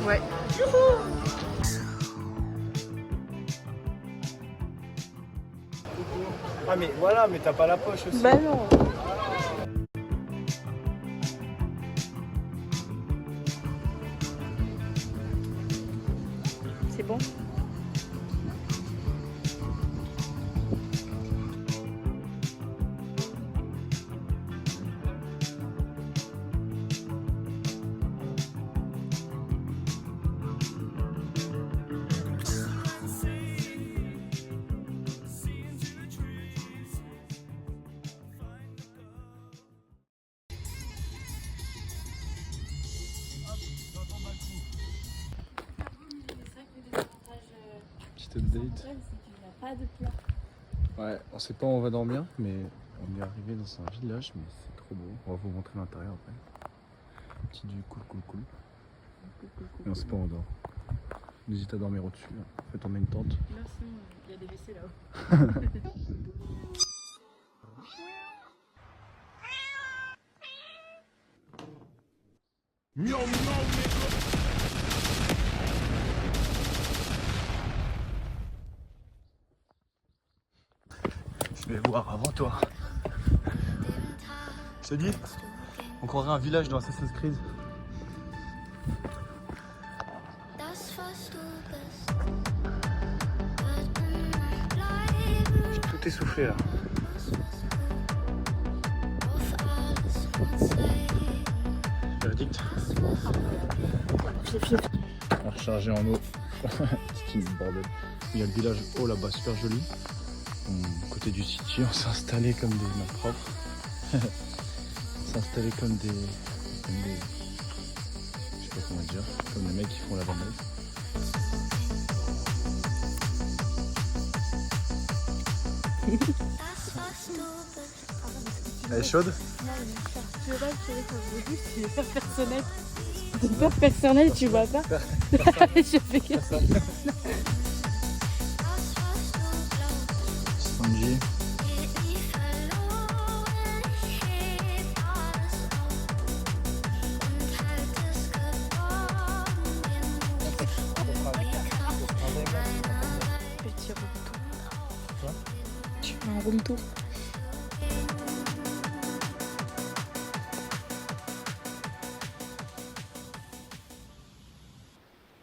Ouais. Ah mais voilà, mais t'as pas la poche aussi. Bah non. C'est bon? Petite update. Pas de plat. Ouais, on sait pas où on va dormir, mais on est arrivé dans un village, mais c'est trop beau. On va vous montrer l'intérieur après. Petit du cool. Et on sait pas où on dort. N'hésite à dormir au-dessus. En fait, on met une tente. Merci, il y a des WC là-haut. Je vais voir avant toi. Je t'ai dit, on croirait un village dans Assassin's Creed. J'ai tout essoufflé là. Verdict. À recharger en eau. C'est une bordel. Il y a le village haut là-bas, super joli. Côté du city, on s'est installé comme des malpropres. On s'est installé comme des. Je sais pas comment dire. Comme des mecs qui font la vendette. Elle est chaude? Tu veux pas que tu es peur personnelle. De peur personnelle, tu vois pas? Je fais que ça. Sanji. Petit room tour. Quoi? Tu fais un room tour.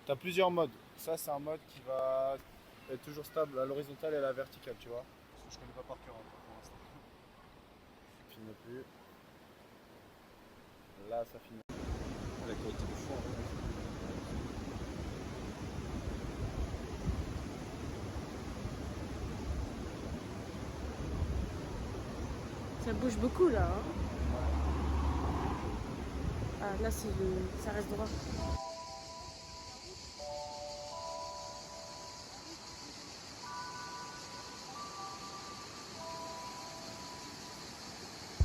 Tu as plusieurs modes. Ça, c'est un mode qui va être toujours stable à l'horizontale et à la verticale, tu vois. Parce que je connais pas par cœur encore pour l'instant. Ça finit plus. Là, ça finit. La qualité du fond. Ça bouge beaucoup là. Hein. Ah, là, ça reste droit.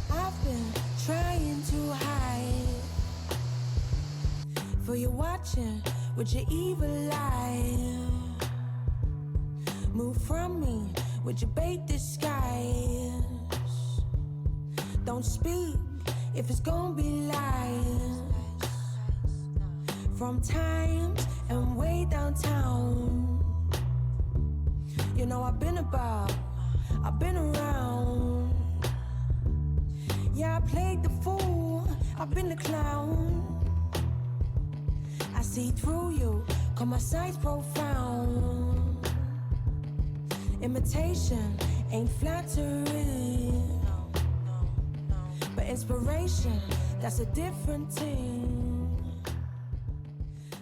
I've been trying to hide, for you're watching with your evil eye. Move from me with your bait disguise. Don't speak if it's gonna be lies. From times and way downtown, you know I've been around. Yeah, I played the fool, I've been the clown. I see through you, 'cause my sight's profound. Imitation ain't flattering, but inspiration, that's a different thing.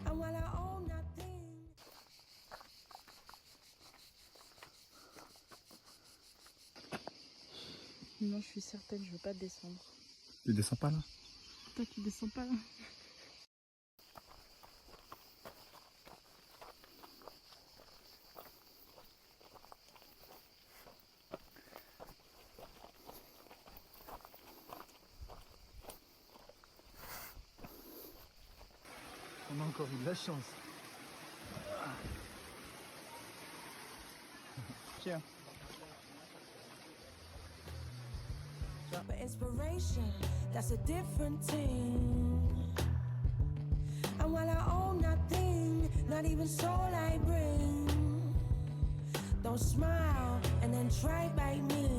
And while I own nothing. Non, je suis certaine, je veux pas descendre. Tu descends pas là? Toi, tu descends pas là? encore eu de la chance. Tiens. But inspiration, that's a different thing. And while I own nothing, not even soul I bring. Don't smile and then try by me.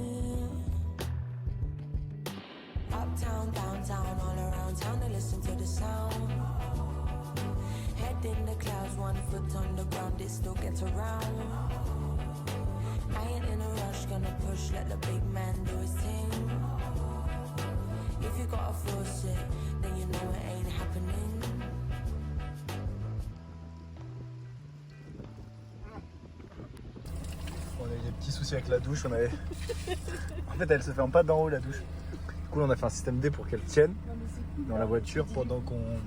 Uptown, downtown, all around town, they listen to the sound. Head in the clouds, 1 foot on the ground, it still gets around. I ain't in a rush, gonna push, let the big man do his thing. If you gotta force it, then you know it ain't happening. On a eu des petits soucis avec la douche, en fait elle se ferme pas d'en haut la douche. Du coup on a fait un système D pour qu'elle tienne dans la voiture pendant qu'on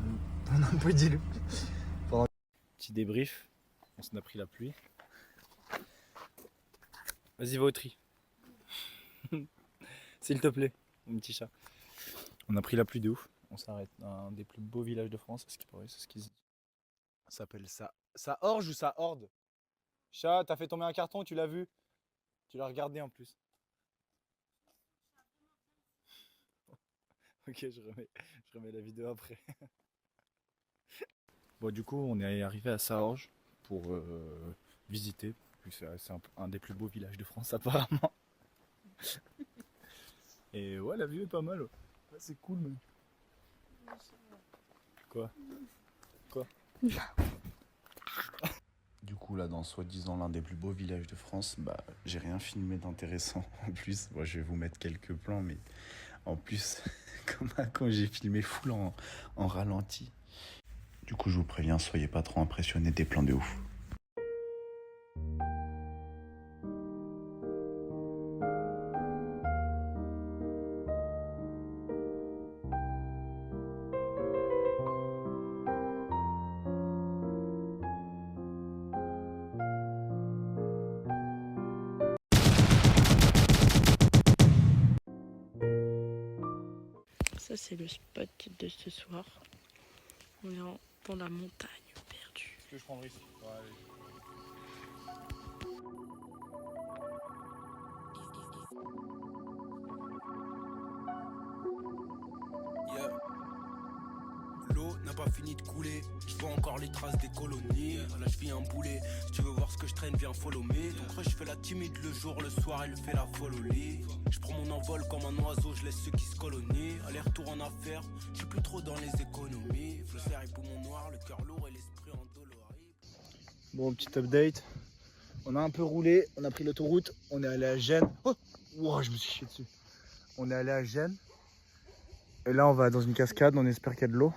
un peu dilue. Petit débrief, on s'en a pris la pluie. Vas-y va au tri. S'il te plaît, mon petit chat. On a pris la pluie de ouf. On s'arrête dans un des plus beaux villages de France, c'est ce qui paraît, c'est ce qu'ils disent. Ça s'appelle ça. Ça orge ou ça horde? Chat, t'as fait tomber un carton, tu l'as vu? Tu l'as regardé en plus. Ok, je remets la vidéo après. Bon, du coup, on est arrivé à Saorge pour visiter. C'est un des plus beaux villages de France, apparemment. Et ouais, la vue est pas mal. Ouais, c'est cool, mais. Quoi? Du coup, là, dans soi-disant l'un des plus beaux villages de France, bah, j'ai rien filmé d'intéressant en plus. Bon, je vais vous mettre quelques plans, mais en plus, quand j'ai filmé full en ralenti. Du coup, je vous préviens, soyez pas trop impressionnés des plans de ouf. Ça, c'est le spot de ce soir. On est dans la montagne perdue. Est-ce que je prendrai ici? Ouais, Yeah. L'eau n'a pas fini de couler, je vois encore les traces des colonies. Là je vis un boulet, si tu veux voir ce que je traîne, viens follow me. Donc je fais la timide le jour, le soir elle fait la folle au lit. Je prends mon envol comme un oiseau, je laisse ceux qui se colonient. Aller-retour en affaires, je suis plus trop dans les économies. Flossaire et poumon noir, le cœur lourd et l'esprit endolori. bon, petit update. On a un peu roulé, on a pris l'autoroute, on est allé à Gênes. Oh wow, je me suis chié dessus. On est allé à Gênes. Et là, on va dans une cascade, on espère qu'il y a de l'eau.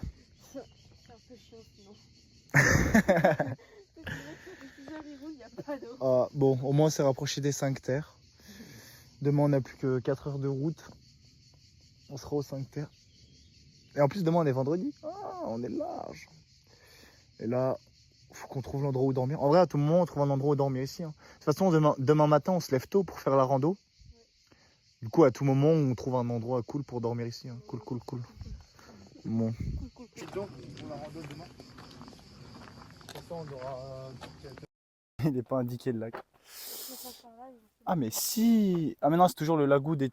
C'est un peu chiant sinon. Il n'y a pas d'eau. Ah, bon, au moins on s'est rapproché des 5 terres. Demain, on n'a plus que 4 heures de route. On sera aux 5 terres. Et en plus, demain, on est vendredi. Ah, on est large. Et là, faut qu'on trouve l'endroit où dormir. En vrai, à tout moment, on trouve un endroit où dormir ici. Hein. De toute façon, demain matin, on se lève tôt pour faire la rando. Du coup, à tout moment, on trouve un endroit cool pour dormir ici. Hein. Cool. Bon. Donc, on la rando demain. Il n'est pas indiqué le lac. Ah mais si. Ah mais non, c'est toujours le lagou des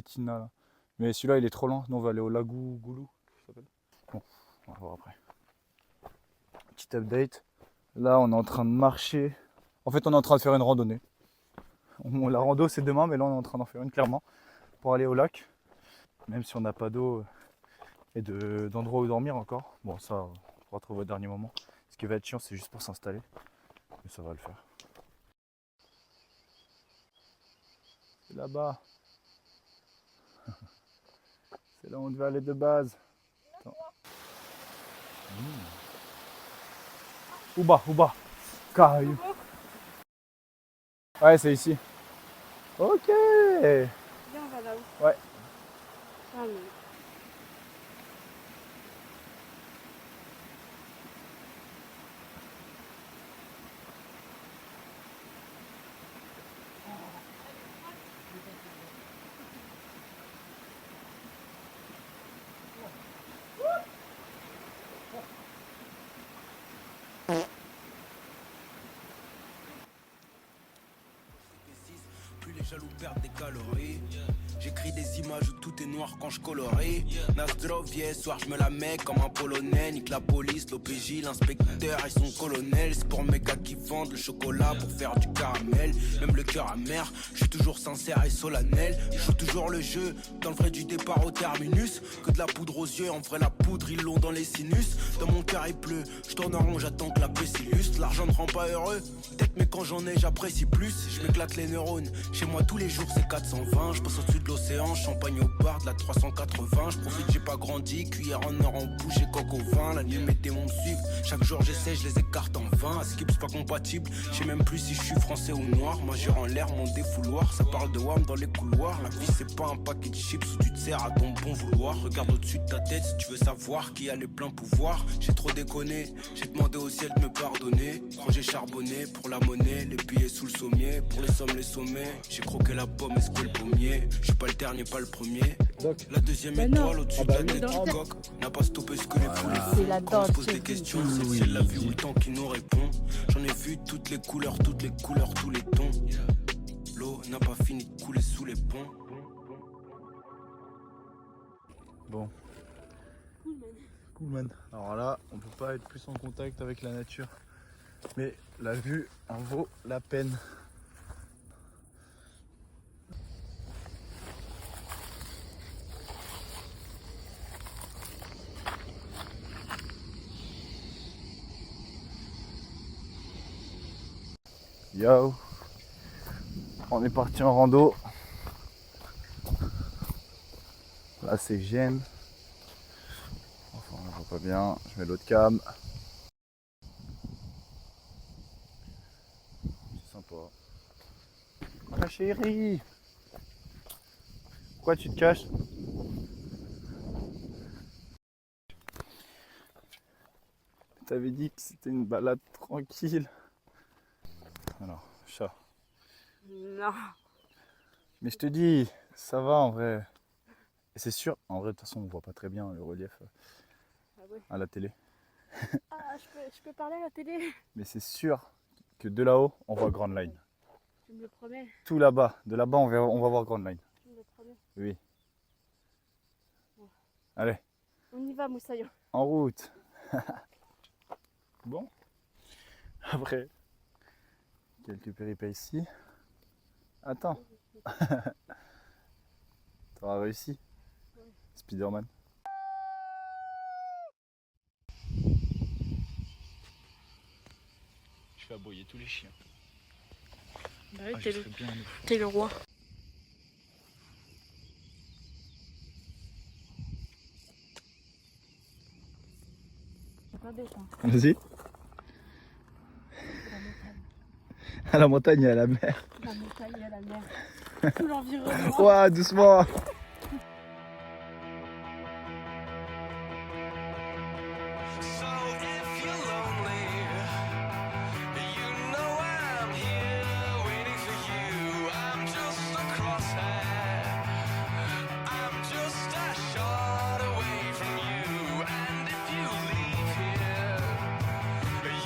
Tina là. Mais celui-là il est trop lent. Nous on va aller au lagou Goulou. Bon, on va voir après. Petit update. Là on est en train de marcher. En fait on est en train de faire une randonnée. La rando c'est demain, mais là on est en train d'en faire une clairement. Pour aller au lac. Même si on n'a pas d'eau et d'endroit où dormir encore. Bon ça on pourra trouver au dernier moment. Ce qui va être chiant c'est juste pour s'installer. Mais ça va le faire. C'est là-bas. C'est là où on devait aller de base. Où bas. Caillou. Ouais, c'est ici. Ok. Viens, on va là-haut. Ouais. Allez. jaloux perdre des calories. J'écris des images où tout est noir quand je colorie. Nazdrovie, soir je me la mets comme un polonais. Nique la police, l'OPJ, l'inspecteur et son colonel. C'est pour mes gars qui vendent le chocolat pour faire du caramel. Même le cœur amer, je suis toujours sincère et solennel. Je joue toujours le jeu, dans le vrai du départ au terminus. Que de la poudre aux yeux, en vrai la poudre ils l'ont dans les sinus. Dans mon cœur il pleut, je tourne en rond, j'attends que la paix s'illustre. L'argent ne rend pas heureux, peut-être mais quand j'en ai j'apprécie plus. Je m'éclate les neurones, chez moi tous les jours c'est 420. Je passe au-dessus de l'océan, champagne au bar de la 380. Je profite, j'ai pas grandi, cuillère en or en bouche et coq au vin. La nuit mes démons me suivent, chaque jour j'essaie, je les écarte en vain. À skip c'est pas compatible, je sais même plus si je suis français ou noir. Moi j'ai en l'air mon défouloir, ça parle de wham dans les couloirs. La vie c'est pas un paquet de chips où tu te sers à ton bon vouloir. Regarde au-dessus de ta tête si tu veux savoir qui a les pleins pouvoirs. J'ai trop déconné, j'ai demandé au ciel de me pardonner. Quand j'ai charbonné pour la monnaie, les billets sous le sommier. Pour les sommes, les sommets, j'ai croqué la pomme et secoué le pommier. Je suis pas le dernier, pas le premier. La deuxième étoile au-dessus de la tête du coq n'a pas stoppé ce que les poules font. Quand on se pose des questions, c'est le ciel, la vie ou le temps qui nous répond. J'en ai vu toutes les couleurs, tous les tons. L'eau n'a pas fini de couler sous les ponts. Bon. Cool man. Alors là, on peut pas être plus en contact avec la nature. Mais la vue en vaut la peine. Yo, on est parti en rando. Là c'est Gênes. Enfin on ne voit pas bien, je mets l'autre cam. C'est sympa. Ah chérie, pourquoi tu te caches? T'avais dit que c'était une balade tranquille. Alors, chat. Non. Mais je te dis, ça va en vrai. Et c'est sûr, en vrai de toute façon on voit pas très bien le relief Ah ouais. à la télé. Ah, je peux parler à la télé? Mais c'est sûr que de là-haut on voit Grand Line. Tu me le promets? Tout là-bas, de là-bas on va voir Grand Line. Tu me le promets? Oui. Ouais. Allez, On y va, Moussaillon. en route. Bon. Après, quelques péripéties. Attends. T'auras réussi. Ouais. Spider-Man. Je fais aboyer tous les chiens. Bah oui, Ah, je serais bien allé. t'es le roi. C'est pas bête, hein. Vas-y. À la montagne et à la mer. La montagne et la mer. Tout l'environnement. Ouah, doucement. So if you're lonely, you know I'm here waiting for you. I'm just a crosshair. I'm just a shot away from you. And if you leave here,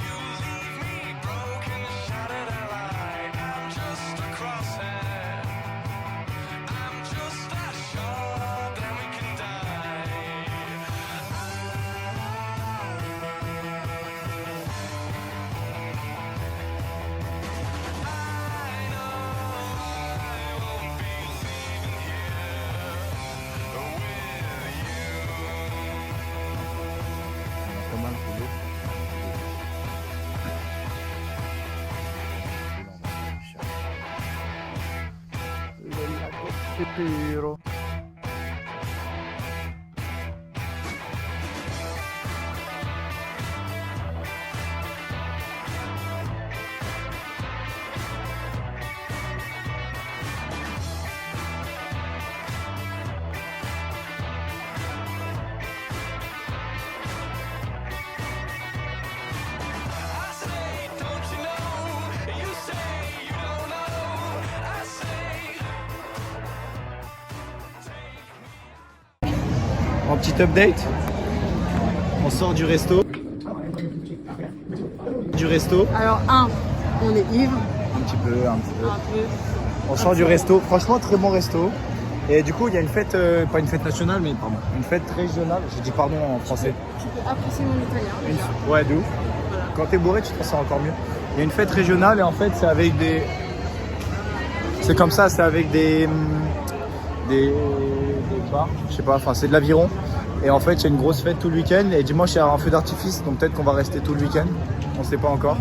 you leave me broken, shattered alive. I'm just a crosshair. I'm just a shot, then we can die. Pas mal roulé. Pepiro. I say, don't you know? You say you don't know. I say, En petit update, on sort du resto. Alors, on est ivre. Un petit peu. Un peu. On sort du resto. Franchement, très bon resto. Et du coup, il y a une fête, pas une fête nationale, mais pardon, une fête régionale. J'ai dit pardon en français. Tu peux apprécier mon italien. Ouais, de ouf. Quand t'es bourré, tu te sens encore mieux. Il y a une fête régionale et en fait, c'est avec des. C'est comme ça, c'est avec des bars, je sais pas, enfin, c'est de l'aviron. Et en fait, il y a une grosse fête tout le week-end. Et dimanche, il y a un feu d'artifice, donc peut-être qu'on va rester tout le week-end. On sait pas encore.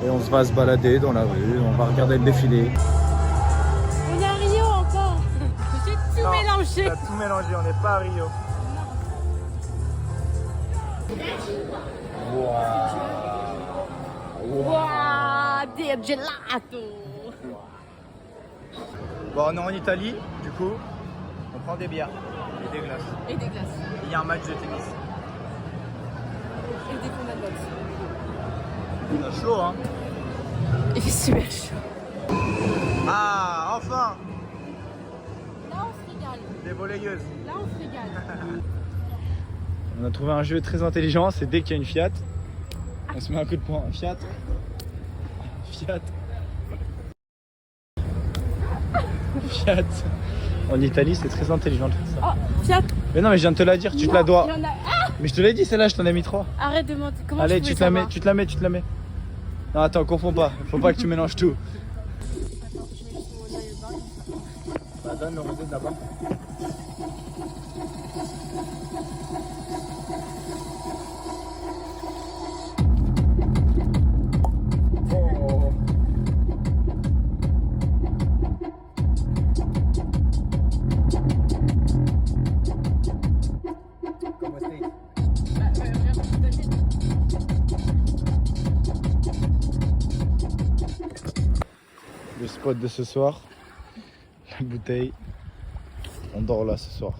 Et on va se balader dans la rue, on va regarder le défilé. On est à Rio encore. J'ai tout mélangé. On a tout mélangé, on n'est pas à Rio. Waouh, des gelato. Bon, on est en Italie, du coup, on prend des bières et des glaces. Et des glaces. Il y a un match de tennis. Et des combats de boxe. Il a chaud, hein. Il fait super chaud. Ah, enfin, Là, on se régale. des volleyeuses. Là, on se régale. On a trouvé un jeu très intelligent, c'est dès qu'il y a une Fiat, on se met un coup de poing. Fiat. Fiat. Fiat. En Italie, c'est très intelligent de faire ça. Oh, Fiat. Mais non, mais je viens de te la dire, tu te la dois. Il y en a... Ah, Mais je te l'ai dit, celle-là, je t'en ai mis 3. arrête de mentir. Comment Allez, je tu pouvais te la mets, savoir? tu te la mets, tu te la mets. Non, attends, confonds pas. Faut pas que tu mélanges tout. Bah, donne le rosé là-bas. Oh. ¿Cómo estáis? Le spot de ce soir, la bouteille, on dort là ce soir.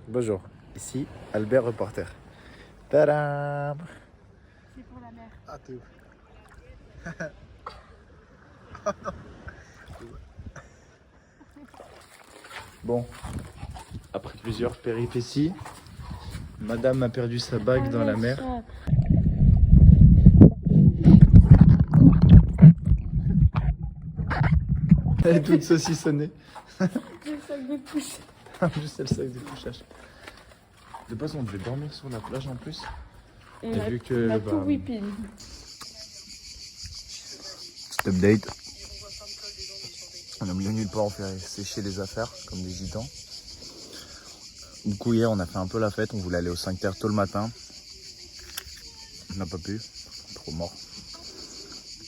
Bonjour, ici Albert reporter. Tadam! C'est pour la mer. Ah, t'es ouf. Bon, après plusieurs péripéties, madame a perdu sa bague dans la mer. Elle est toute saucissonnée. J'ai le sac de couche. Juste c'est le sac de couchage. De base, on devait dormir sur la plage en plus. Et Et vu que, on a bah, tout whipping. Petit update. On a mis nulle part, on fait sécher les affaires comme des gitans. Du coup, hier, on a fait un peu la fête. On voulait aller au 5 Terre tôt le matin. On n'a pas pu. Trop mort.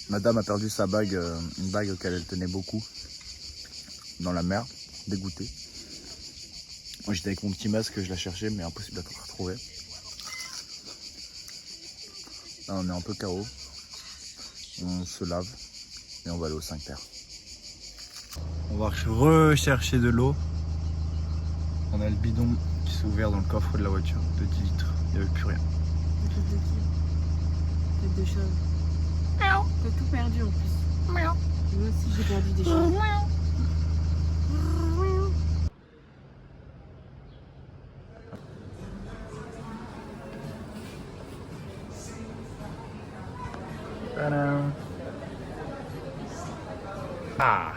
Madame a perdu sa bague, une bague auquel elle tenait beaucoup, dans la mer. Dégoûtée. Moi, j'étais avec mon petit masque, je la cherchais, mais impossible de la retrouver. Là, on est un peu KO. On se lave et on va aller au 5 Terre. On va rechercher de l'eau. On a le bidon qui s'est ouvert dans le coffre de la voiture de 10 litres. Il n'y avait plus rien. Tête de chauve. T'as tout perdu en plus. Moi aussi j'ai perdu des choses. Tadam. Ah.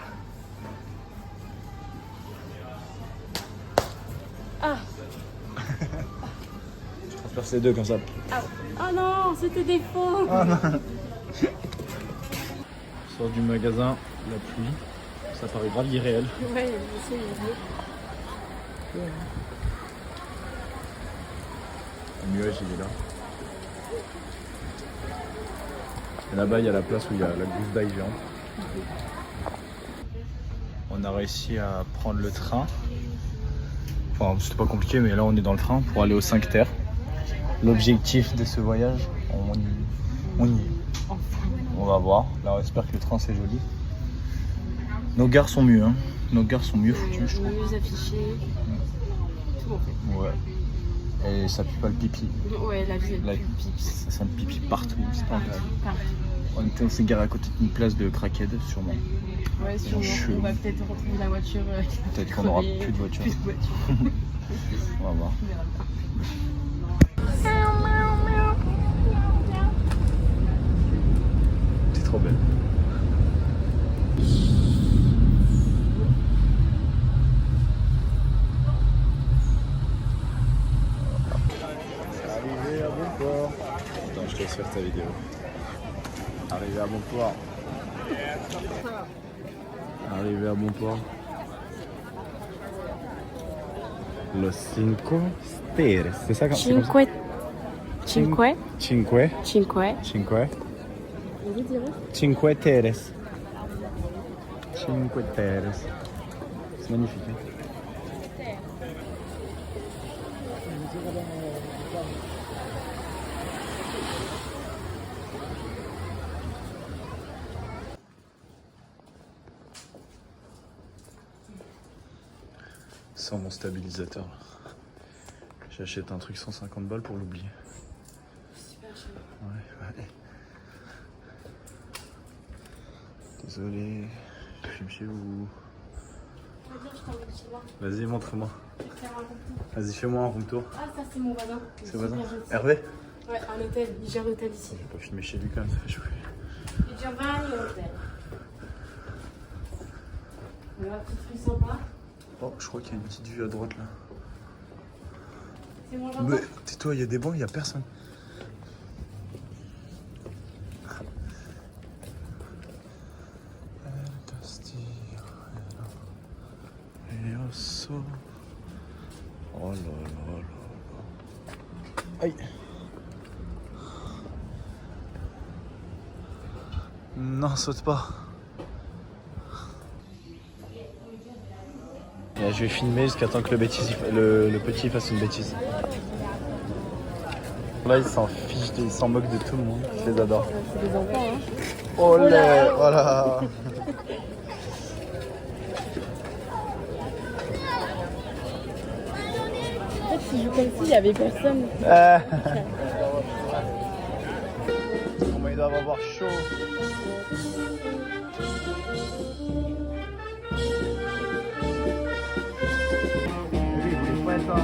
Ah. Je transperce les deux comme ça. Oh non, c'était des faux. Oh non. On sort du magasin, la pluie. Ça paraît grave irréel. Ouais, je sais, il est bleu. Le nuage il est là. Et là-bas il y a la place où il y a la gousse d'ail géante. On a réussi à prendre le train. Enfin c'était pas compliqué mais là on est dans le train pour aller au 5 Terre. L'objectif de ce voyage, on y est. On va voir. Là on espère que le train c'est joli. Nos gares sont mieux, hein. Nos gares sont mieux foutues je trouve. Mieux affichés. Tout en fait. Ouais. Et ça pue pas le pipi. Ouais, la vie, Là, elle pue le pipi. ça sent le pipi partout. C'est pas grave. Partout. On s'est garé à côté d'une place de crackhead, sûrement. Ouais, sûrement. Chelou. On va peut-être retrouver la voiture. Peut-être qu'on aura plus de voiture. Plus de voiture. On va voir. On verra pas. C'est trop belle. faire ta vidéo. Arrivé à bon port. Arrivé à bon port. Los Cinco Terres. C'est ça comme ça? Cinque. Cinque. Cinque. Cinque. Cinque. Cinque Terres. Cinque Terres. C'est magnifique. Hein. Sans mon stabilisateur. J'achète un truc 150 balles pour l'oublier. Ouais. Désolé, je filme chez vous. Vas-y, montre-moi. Vas-y, fais-moi un room tour. Ah, ça c'est mon voisin. C'est voisin Hervé? Ouais, un hôtel. Il gère l'hôtel ici. Je vais pas filmer chez lui quand même, ça fait chaud. Il gère vraiment l'hôtel. Voilà, petite rue sympa. Oh, je crois qu'il y a une petite vue à droite là. C'est mon jardin. Mais tais-toi, il y a des bancs, il y a personne. Oh là là là. Aïe. Non, saute pas. Là, je vais filmer jusqu'à temps que le petit fasse une bêtise. Là, il s'en fiche, il s'en moque de tout le monde. Je les adore. C'est des enfants, hein. Oh là, voilà. En fait, si je joue comme si, il n'y avait personne. Comment ils doivent avoir chaud. Lui, il voulait pas être là.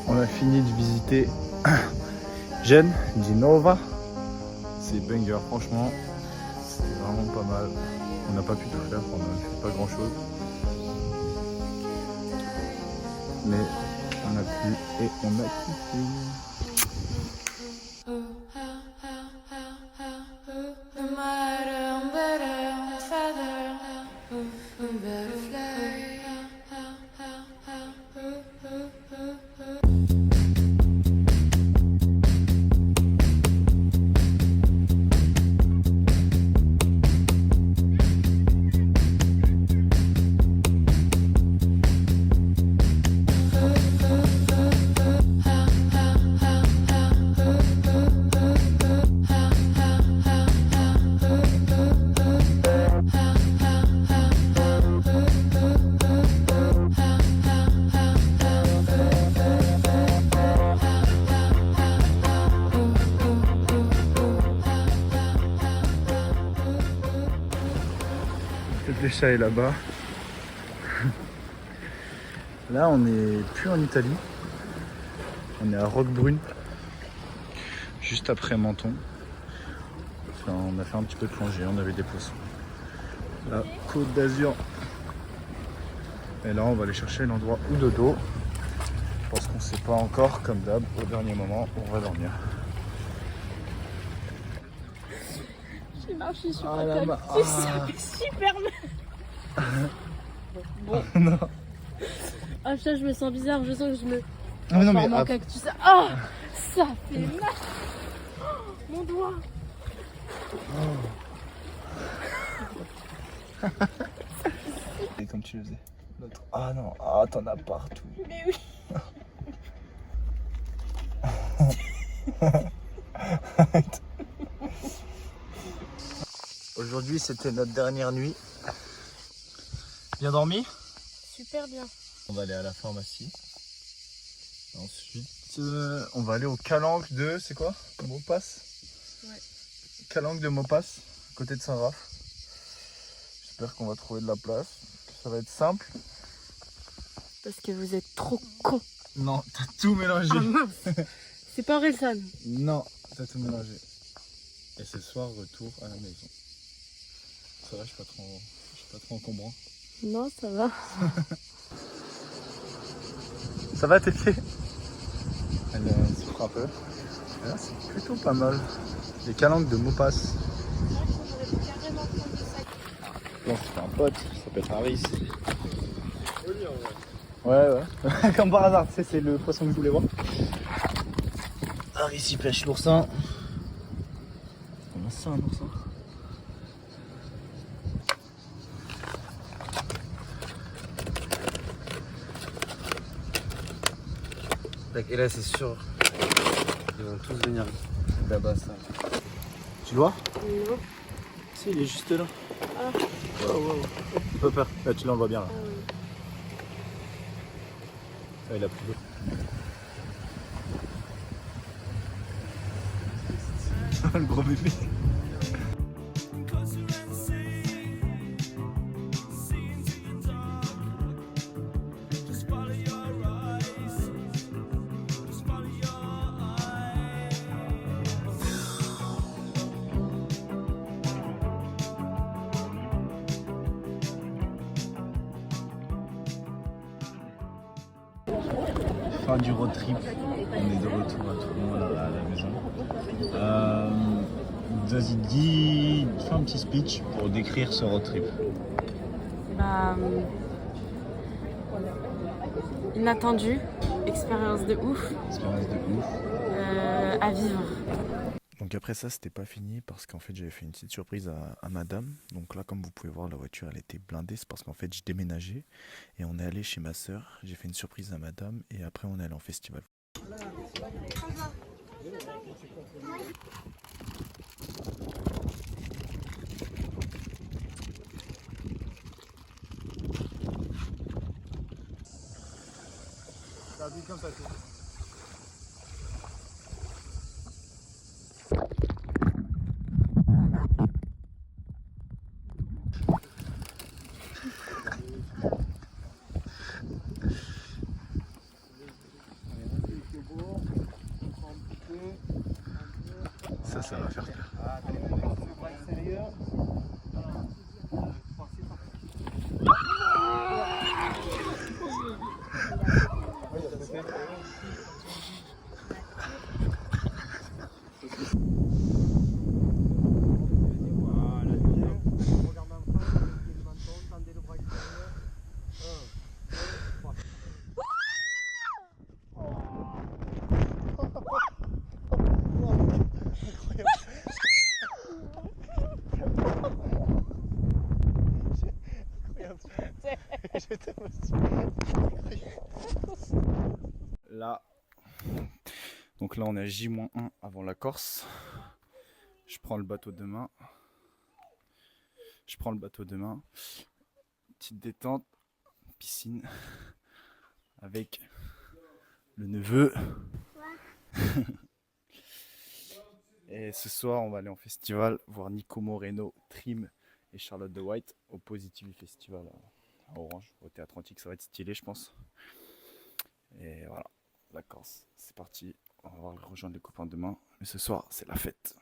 On a fini de visiter Gênes di Nova. C'est banger, franchement, c'est vraiment pas mal. On n'a pas pu tout faire, on n'a fait pas grand chose. Mais on a pu et on a kiffé. Le chat est là-bas. Là, on n'est plus en Italie. On est à Roquebrune. juste après Menton. Enfin, on a fait un petit peu de plongée, on avait des poissons. La Côte d'Azur. Et là, on va aller chercher l'endroit où dodo. Parce qu'on sait pas encore, comme d'hab, au dernier moment, on va dormir. J'ai marché sur Ah, un la cactus, ça fait super mal. Bon. Non. Ah putain, je me sens bizarre, je sens que je me... Ah, mais non, mais Forme en après- cactus. Ah, ça fait mal. Oh, mon doigt. Et comme tu le faisais. L'autre. Ah non, ah t'en as partout. Mais oui. Aujourd'hui c'était notre dernière nuit. Bien dormi? Super bien. On va aller à la pharmacie. Ensuite on va aller au Calanque de... C'est quoi? Maupas? Ouais. Calanque de Maupas, à côté de Saint-Raph. J'espère qu'on va trouver de la place. Ça va être simple. Parce que vous êtes trop cons. Non, t'as tout mélangé. Ah mince. C'est pas Orelsan. Non, t'as tout mélangé. Et ce soir, retour à la maison. Ça va, je suis pas trop encombrant. Non, ça va. Ça va tes pieds? Elle souffre un peu. Et là, c'est plutôt pas mal. Les calanques de Maupas. Bon, c'est un pote, ça s'appelle Harris. Ouais. Comme par hasard, tu sais, c'est le poisson que je voulais voir. Harris, il pêche l'oursin. Comment ça, un oursin? Et là, c'est sûr, ils vont tous venir là-bas. Ça. Tu le vois? Non. Si, il est juste là. Ah. Wow. Pas peur. Là, tu l'en vois bien. Là. Ah, il a plus d'eau. Le gros bébé. Fin du road trip, on est de retour à tout le monde à la maison. Vas-y, fais un petit speech pour décrire ce road trip. bah... Inattendu. Expérience de ouf. Expérience de ouf. À vivre. Donc après ça, c'était pas fini parce qu'en fait j'avais fait une petite surprise à madame. Donc là, comme vous pouvez voir, la voiture elle était blindée. C'est parce qu'en fait je déménageais et on est allé chez ma soeur. J'ai fait une surprise à madame et après on est allé en festival. Comme ça, ça va faire peur. Là, donc là on est à J-1 avant la Corse. Je prends le bateau demain. Petite détente, piscine avec le neveu. Et ce soir on va aller en festival voir Nico Moreno, Trim et Charlotte de White au Positive Festival à Orange, au Théâtre Antique. Ça va être stylé, je pense. Et voilà, la Corse, c'est parti, On va rejoindre les copains demain. Mais ce soir, c'est la fête.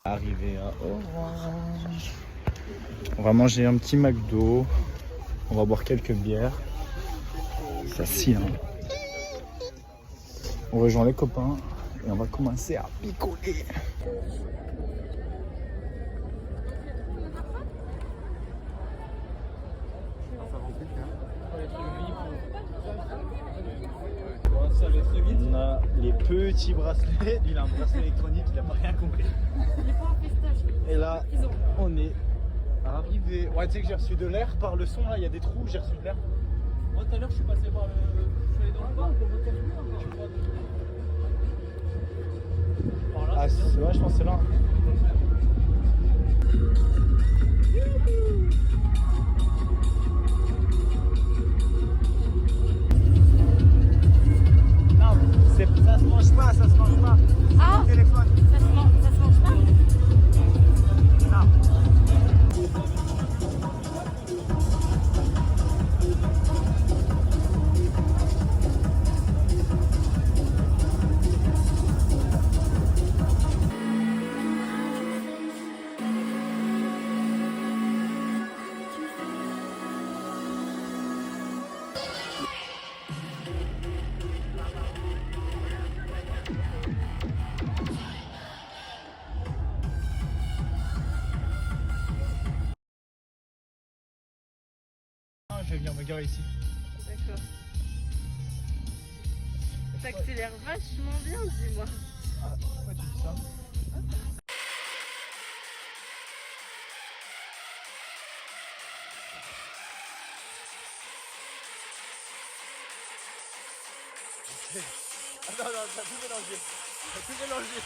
Arrivé à Orange. On va manger un petit McDo. On va boire quelques bières. Ça scie, hein. On rejoint les copains et on va commencer à picoler. On a les petits bracelets. Il a un bracelet électronique, il a pas rien compris. Et là, on est arrivé. Ouais, tu sais que j'ai reçu de l'air par le son là, il y a des trous, j'ai reçu de l'air. Moi tout à l'heure je suis passé par le. Je suis allé dans le parc, on peut continuer encore. Par là, Ah, c'est vrai, je pense que c'est là. Non, ça se mange pas, ça se mange pas. Ah, Téléphone. ça se mange pas? Non. Je vais venir me garer ici. D'accord. T'accélères vachement bien, dis-moi. Ah, pourquoi tu dis ça? Ah non, non, t'as tout mélangé. T'as tout mélangé.